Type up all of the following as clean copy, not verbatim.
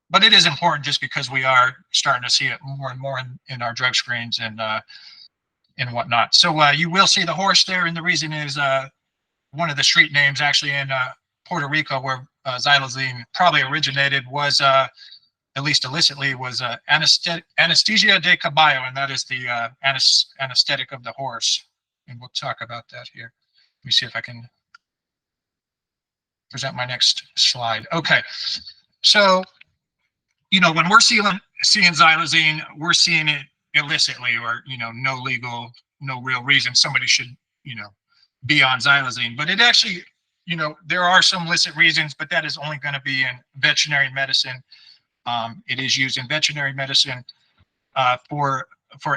But it is important just because we are starting to see it more and more in our drug screens and whatnot. So you will see the horse there, and the reason is one of the street names actually in Puerto Rico, where xylazine probably originated, was at least illicitly, was anesthesia de caballo, and that is the anesthetic of the horse. And we'll talk about that here. Let me see if I can present my next slide. Okay, so when we're seeing xylazine, we're seeing it illicitly, or no real reason somebody should be on xylazine. But it actually, there are some illicit reasons, but that is only going to be in veterinary medicine. It is used in veterinary medicine for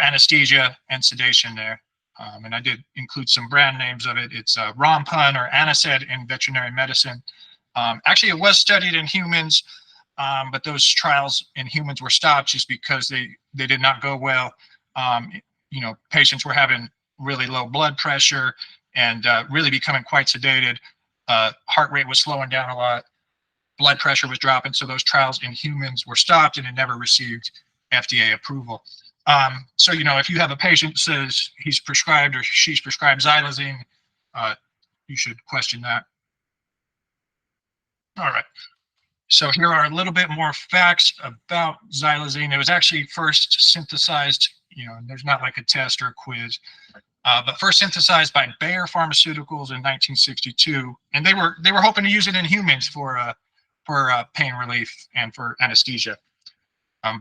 anesthesia and sedation there. And I did include some brand names of it. It's Rompun or Anised in veterinary medicine. Actually, it was studied in humans, but those trials in humans were stopped just because they did not go well. Patients were having really low blood pressure and really becoming quite sedated. Heart rate was slowing down a lot. Blood pressure was dropping. So those trials in humans were stopped, and it never received FDA approval. So, if you have a patient that says he's prescribed or she's prescribed xylazine, you should question that. All right. So here are a little bit more facts about xylazine. It was actually first synthesized, there's not like a test or a quiz, but first synthesized by Bayer Pharmaceuticals in 1962, and they were hoping to use it in humans for pain relief and for anesthesia.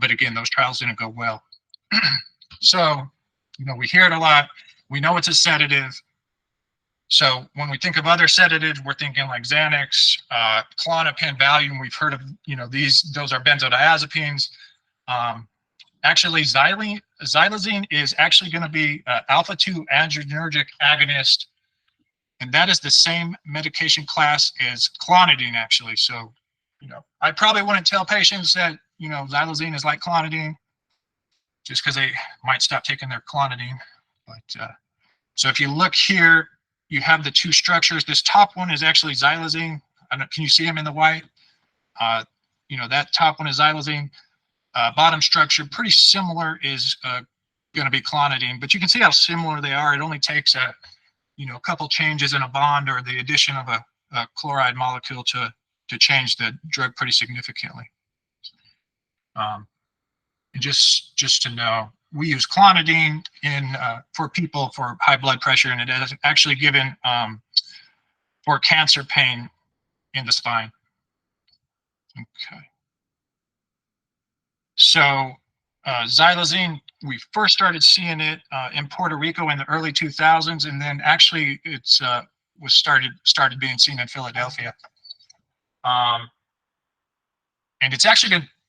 But again, those trials didn't go well. So, we hear it a lot. We know it's a sedative. So when we think of other sedatives, we're thinking like Xanax, Klonopin, Valium. We've heard of, those are benzodiazepines. Actually, xylazine is actually going to be alpha-2 adrenergic agonist, and that is the same medication class as clonidine, actually. So, I probably wouldn't tell patients that, xylazine is like clonidine, just because they might stop taking their clonidine. But so if you look here, you have the two structures. This top one is actually xylazine. Can you see them in the white? That top one is xylazine. Bottom structure, pretty similar, is going to be clonidine, but you can see how similar they are. It only takes a couple changes in a bond or the addition of a chloride molecule to change the drug pretty significantly. And just to know, we use clonidine for people for high blood pressure, and it is actually given for cancer pain in the spine. Okay. So xylazine, we first started seeing it in Puerto Rico in the early 2000s, and then actually it's was started being seen in Philadelphia. And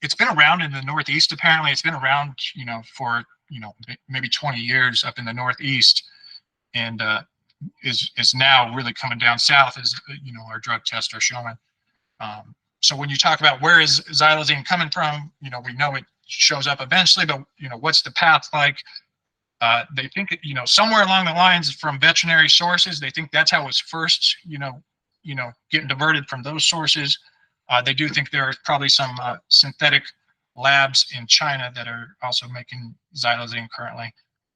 it's been around in the Northeast. Apparently, it's been around for maybe 20 years up in the Northeast, and is now really coming down south, as our drug tests are showing. So when you talk about where is xylazine coming from, we know it shows up eventually, but what's the path like? They think somewhere along the lines from veterinary sources. They think that's how it was first, getting diverted from those sources. They do think there are probably some synthetic labs in China that are also making xylazine currently,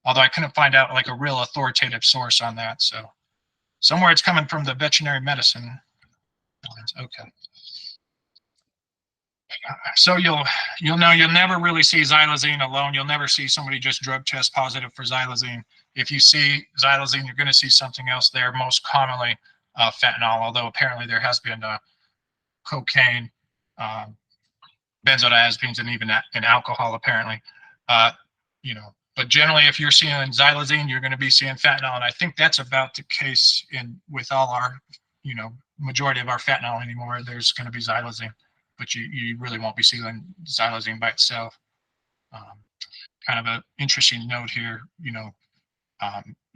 although I couldn't find out like a real authoritative source on that. So somewhere it's coming from the veterinary medicine. Okay. So you'll never really see xylazine alone. You'll never see somebody just drug test positive for xylazine. If you see xylazine, you're going to see something else there, most commonly fentanyl, although apparently there has been cocaine, benzodiazepines, and even in alcohol, apparently. But generally, if you're seeing xylazine, you're going to be seeing fentanyl, and I think that's about the case with all our, majority of our fentanyl anymore. There's going to be xylazine, but you really won't be seeing xylazine by itself. Kind of an interesting note here,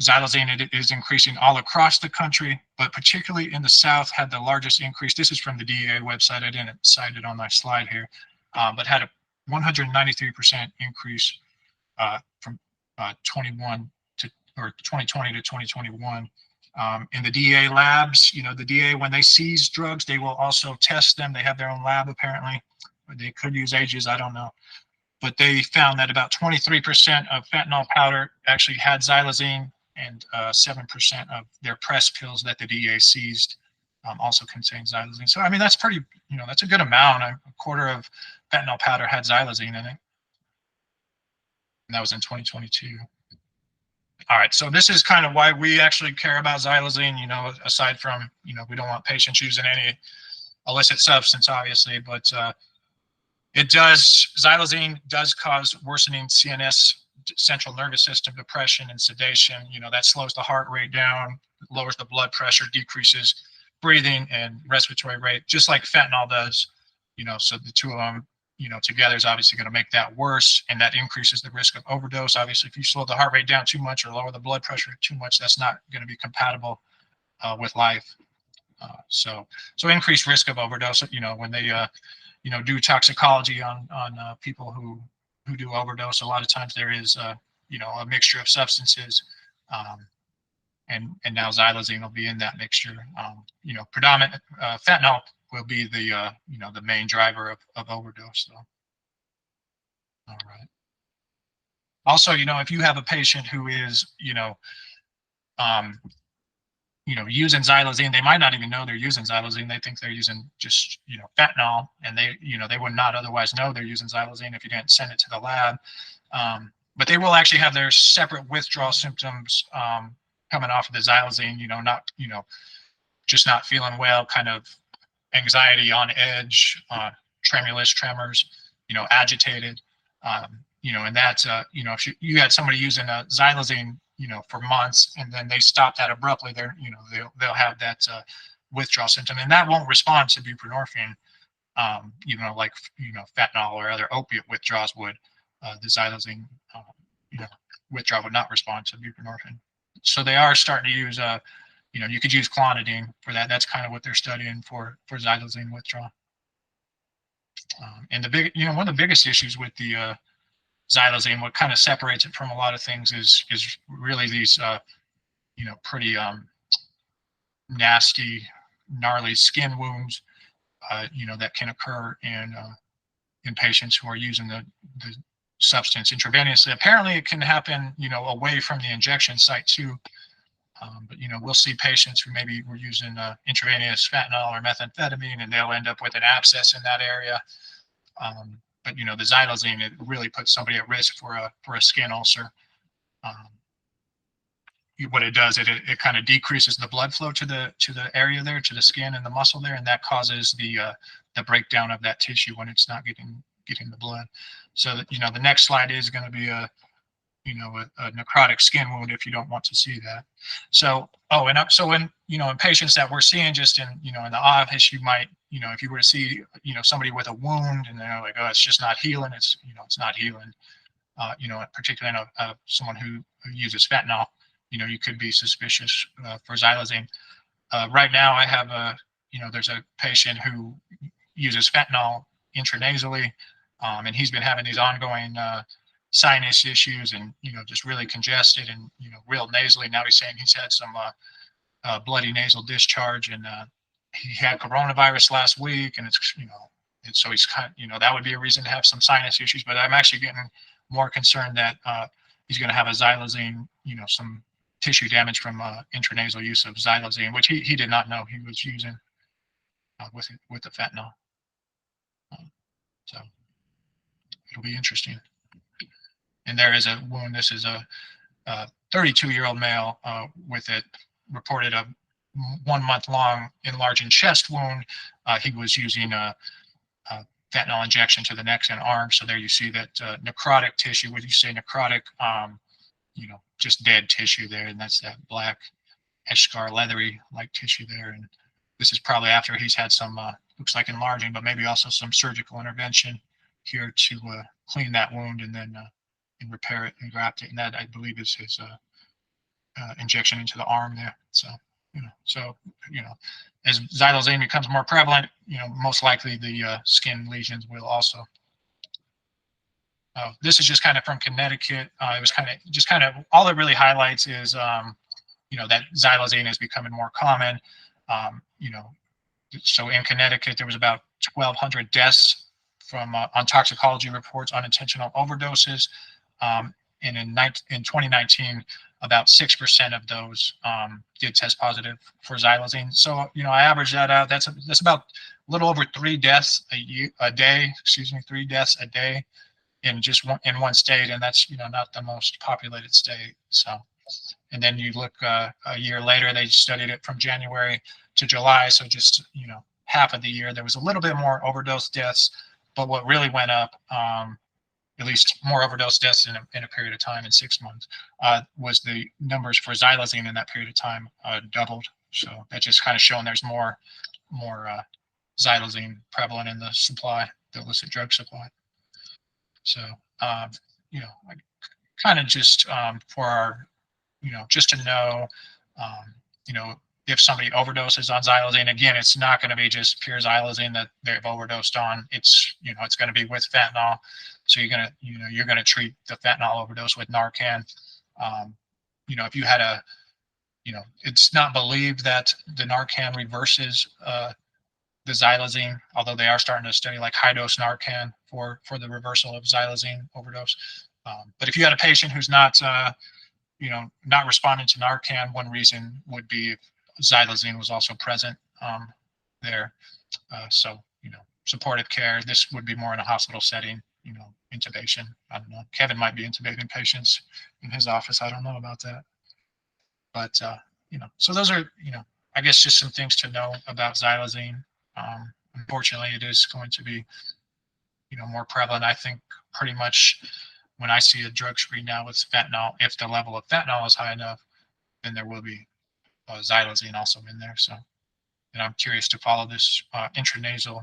xylazine is increasing all across the country, but particularly in the South had the largest increase. This is from the DEA website. I didn't cite it on my slide here, but had a 193% increase from 2020 to 2021. In the DEA labs, the DEA, when they seize drugs, they will also test them. They have their own lab, apparently. They could use ages, I don't know. But they found that about 23% of fentanyl powder actually had xylazine, and 7% of their press pills that the DEA seized also contained xylazine. So, I mean, that's pretty, that's a good amount. A quarter of fentanyl powder had xylazine in it. And that was in 2022. All right, so this is kind of why we actually care about xylazine, aside from, we don't want patients using any illicit substance, obviously, but xylazine does cause worsening CNS, central nervous system depression and sedation. That slows the heart rate down, lowers the blood pressure, decreases breathing and respiratory rate, just like fentanyl does. So the two of them, together is obviously going to make that worse, and that increases the risk of overdose. Obviously, if you slow the heart rate down too much or lower the blood pressure too much, that's not going to be compatible with life. So increased risk of overdose. When they do toxicology on people who do overdose, a lot of times there is a mixture of substances, and now xylazine will be in that mixture. Predominant fentanyl will be the the main driver of overdose. So, all right. Also, if you have a patient who is using xylazine, they might not even know they're using xylazine. They think they're using just, fentanyl, and they would not otherwise know they're using xylazine if you didn't send it to the lab. But they will actually have their separate withdrawal symptoms coming off of the xylazine, just not feeling well, kind of anxiety on edge, tremulous tremors, agitated, and that's, if you had somebody using a xylazine, for months, and then they stop that abruptly, they'll have that withdrawal symptom, and that won't respond to buprenorphine, like fentanyl or other opiate withdrawals would. The xylazine, withdrawal would not respond to buprenorphine. So they are starting to use, you could use clonidine for that. That's kind of what they're studying for xylazine withdrawal. And one of the biggest issues with the xylazine, what kind of separates it from a lot of things is really these pretty nasty, gnarly skin wounds, that can occur in patients who are using the substance intravenously. Apparently it can happen away from the injection site too, but we'll see patients who maybe were using intravenous fentanyl or methamphetamine, and they'll end up with an abscess in that area. But the xylazine, it really puts somebody at risk for a skin ulcer. What it does, it kind of decreases the blood flow to the area there, to the skin and the muscle there, and that causes the breakdown of that tissue when it's not getting the blood. So that, the next slide is going to be a necrotic skin wound if you don't want to see that. So so in in patients that we're seeing just in in the office, you might if you were to see somebody with a wound and they're like, oh, it's just not healing, it's it's not healing, particularly in someone who uses fentanyl, you could be suspicious for xylazine. Right now I have there's a patient who uses fentanyl intranasally, and he's been having these ongoing sinus issues, and just really congested and real nasally. Now he's saying he's had some bloody nasal discharge, and he had coronavirus last week, and it's and so he's kind of, that would be a reason to have some sinus issues. But I'm actually getting more concerned that he's going to have a xylazine, some tissue damage from intranasal use of xylazine, which he did not know he was using with the fentanyl. So it'll be interesting. And there is a wound. This is a 32-year-old male with a reported a 1 month long enlarging chest wound. He was using a fentanyl injection to the neck and arm. So there you see that necrotic tissue. When you say necrotic, just dead tissue there, and that's that black eschar leathery like tissue there. And this is probably after he's had some looks like enlarging, but maybe also some surgical intervention here to clean that wound and then and repair it and graft it. And that, I believe, is his injection into the arm there. So as xylazine becomes more prevalent, most likely the skin lesions will also. This is just kind of from Connecticut. It was kind of all it really highlights is that xylazine is becoming more common. So in Connecticut there was about 1,200 deaths from on toxicology reports, unintentional overdoses. And in 2019, about 6% of those did test positive for xylazine. So, I average that out. That's about a little over 3 deaths a day. Excuse me, 3 deaths a day in one state, and that's not the most populated state. So, and then you look a year later, they studied it from January to July. So just half of the year, there was a little bit more overdose deaths, but what really went up, at least more overdose deaths in a period of time in 6 months, was the numbers for xylazine in that period of time doubled. So that's just kind of showing there's more xylazine prevalent in the supply, the illicit drug supply. So, I kind of just for our, just to know, if somebody overdoses on xylazine, again, it's not going to be just pure xylazine that they've overdosed on. It's, it's going to be with fentanyl. So you're going to treat the fentanyl overdose with Narcan. If you had it's not believed that the Narcan reverses the xylazine, although they are starting to study like high dose Narcan for the reversal of xylazine overdose. But if you had a patient who's not, not responding to Narcan, one reason would be if xylazine was also present there. So, supportive care, this would be more in a hospital setting, intubation. I don't know. Kevin might be intubating patients in his office. I don't know about that. But, so those are, I guess just some things to know about xylazine. Unfortunately, it is going to be, more prevalent. I think pretty much when I see a drug screen now with fentanyl, if the level of fentanyl is high enough, then there will be xylazine also in there. So, and I'm curious to follow this intranasal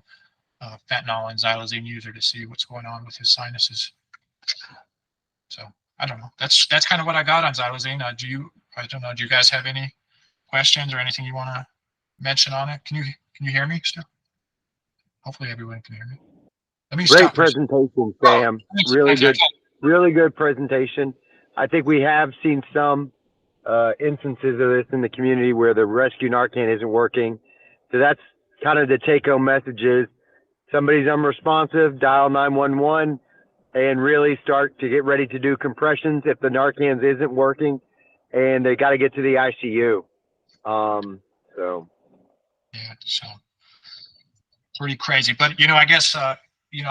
fentanyl and xylazine user to see what's going on with his sinuses. So I don't know. That's kind of what I got on xylazine. I don't know. Do you guys have any questions or anything you want to mention on it? Can you hear me still? Hopefully everyone can hear me. Let me Great stop presentation, Sam. Really good presentation. I think we have seen some instances of this in the community where the rescue Narcan isn't working. So that's kind of the take-home message is somebody's unresponsive, dial 911 and really start to get ready to do compressions if the Narcan isn't working, and they got to get to the ICU. So. Yeah, so pretty crazy. But, I guess, I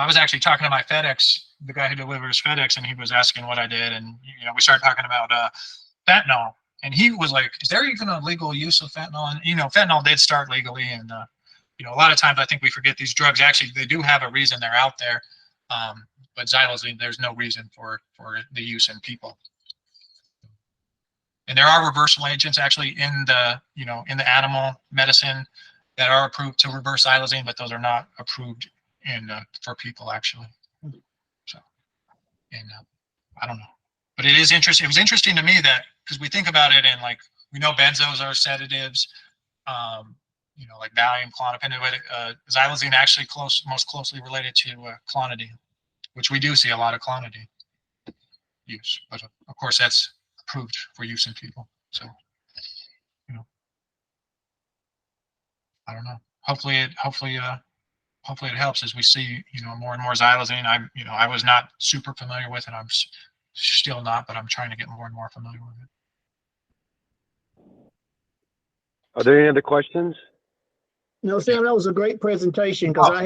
was actually talking to my FedEx, the guy who delivers FedEx, and he was asking what I did. And, we started talking about fentanyl. And he was like, is there even a legal use of fentanyl? And, fentanyl did start legally. And, a lot of times I think we forget these drugs. Actually, they do have a reason they're out there. But xylazine, there's no reason for the use in people. And there are reversal agents actually in the, in the animal medicine that are approved to reverse xylazine, but those are not approved for people actually. So, and I don't know, but it is interesting. It was interesting to me that, because we think about it and like, we know benzos are sedatives, like Valium, Klonopin, xylazine actually most closely related to clonidine, which we do see a lot of clonidine use, but of course that's approved for use in people. So, I don't know. Hopefully it helps as we see, more and more xylazine. I was not super familiar with it. I'm still not, but I'm trying to get more and more familiar with it. Are there any other questions? No, Sam, that was a great presentation because I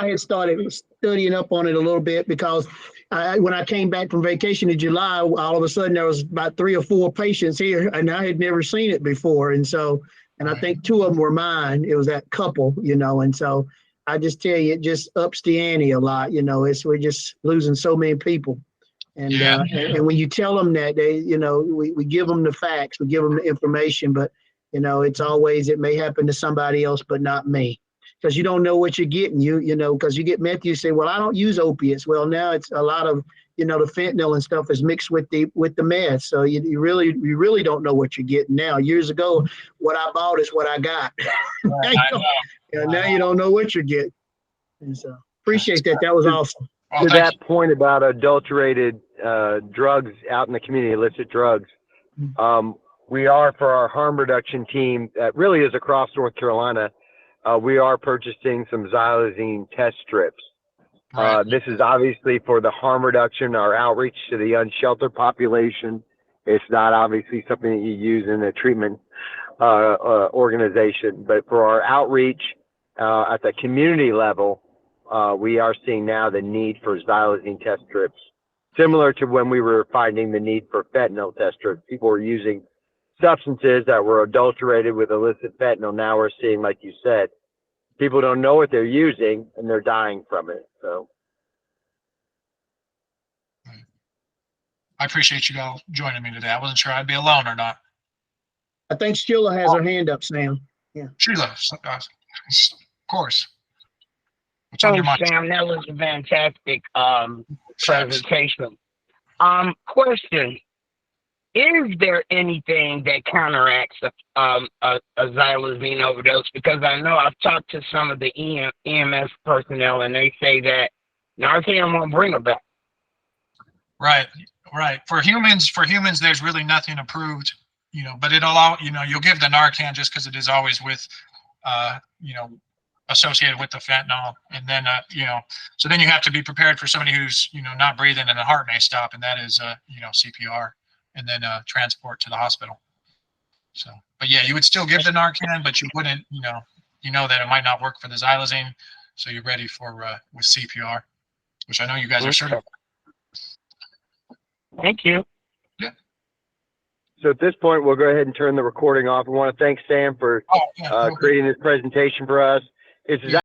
had started studying up on it a little bit because when I came back from vacation in July, all of a sudden there was about 3 or 4 patients here, and I had never seen it before. And so, I think 2 of them were mine. It was that couple, and so I just tell you, it just ups the ante a lot. We're just losing so many people. And and when you tell them that, they, we give them the facts, we give them the information, but it's always, it may happen to somebody else, but not me, because you don't know what you're getting. Because you get meth, you say, well, I don't use opiates. Well, now it's a lot of, the fentanyl and stuff is mixed with the meth. So you really don't know what you're getting now. Years ago, what I bought is what I got. Now you don't know what you're getting. And so appreciate that. That was awesome. To that point about adulterated drugs out in the community, illicit drugs, we are, for our harm reduction team that really is across North Carolina, we are purchasing some xylazine test strips. Right. This is obviously for the harm reduction, our outreach to the unsheltered population. It's not obviously something that you use in a treatment organization, but for our outreach at the community level, we are seeing now the need for xylazine test strips, similar to when we were finding the need for fentanyl test strips. People were using substances that were adulterated with illicit fentanyl. Now we're seeing, like you said, people don't know what they're using and they're dying from it. So I appreciate you all joining me today. I wasn't sure I'd be alone or not. I think Sheila has her hand up, Sam. Sheila, of course. What's on your mind? Sam, that was a fantastic presentation. Question: is there anything that counteracts a xylazine overdose? Because I know I've talked to some of the EMS personnel, and they say that Narcan won't bring it back. Right. For humans, there's really nothing approved, but you'll give the Narcan just because it is always with, associated with the fentanyl. And then, so then you have to be prepared for somebody who's, not breathing and the heart may stop. And that is, CPR and then transport to the hospital. So, but yeah, you would still give the Narcan, but you wouldn't, that it might not work for the xylazine. So you're ready for, with CPR, which I know you guys are certified. Thank you. Yeah. So at this point, we'll go ahead and turn the recording off. We want to thank Sam for creating this presentation for us. It's